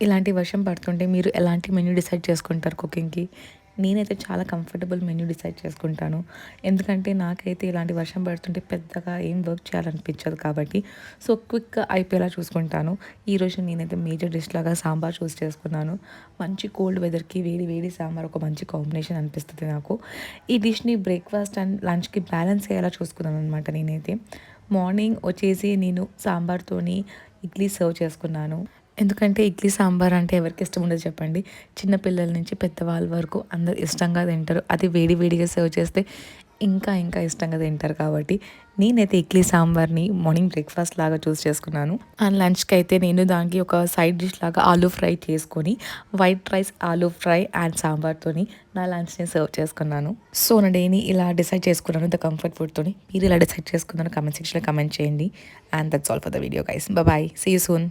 ఇలాంటి వర్షం పడుతుంటే మీరు ఎలాంటి మెన్యూ డిసైడ్ చేసుకుంటారు కుకింగ్‌కి? నేనైతే చాలా కంఫర్టబుల్ మెన్యూ డిసైడ్ చేసుకుంటాను. ఎందుకంటే నాకైతే ఇలాంటి వర్షం పడుతుంటే పెద్దగా ఏం వర్క్ చేయాలనిపించదు కాబట్టి సో క్విక్‌గా అయిపోయేలా చూసుకుంటాను. ఈరోజు నేనైతే మేజర్ డిష్ లాగా సాంబార్ చూస్ చేసుకున్నాను. మంచి కోల్డ్ వెదర్‌కి వేడి వేడి సాంబార్ ఒక మంచి కాంబినేషన్ అనిపిస్తది నాకు. ఈ డిష్‌ని బ్రేక్‌ఫాస్ట్ అండ్ లంచ్‌కి బ్యాలెన్స్ అయ్యేలా చూసుకున్నాననమాట నేనైతే. మార్నింగ్ వచ్చేసి నేను సాంబార్‌తోని ఇడ్లీ సర్వ్ చేసుకున్నాను. ఎందుకంటే ఇడ్లీ సాంబార్ అంటే ఎవరికి ఇష్టం ఉండదు చెప్పండి. చిన్న పిల్లల నుంచి పెద్దవాళ్ళ వరకు అందరూ ఇష్టంగా తింటారు. అది వేడి వేడిగా సర్వ్ చేస్తే ఇంకా ఇష్టంగా తింటారు కాబట్టి నేనైతే ఇడ్లీ సాంబార్‌ని మార్నింగ్ బ్రేక్‌ఫాస్ట్ లాగా చూస్ చేసుకున్నాను. అండ్ లంచ్‌కి అయితే నేను దానికి ఒక సైడ్ డిష్ లాగా ఆలూ ఫ్రై చేసుకొని white rice, aloo fry and సాంబార్‌తోని నా లంచ్‌ని సర్వ్ చేసుకున్నాను. సో నా డేని ఇలా డిసైడ్ చేసుకున్నాను ద కంఫర్ట్ ఫుడ్‌తోని. మీరు ఎలా డిసైడ్ చేసుకున్నారో కామెంట్ సెక్షన్‌లో కామెంట్ చేయండి. And that's all for the video guys. Bye bye. See you soon.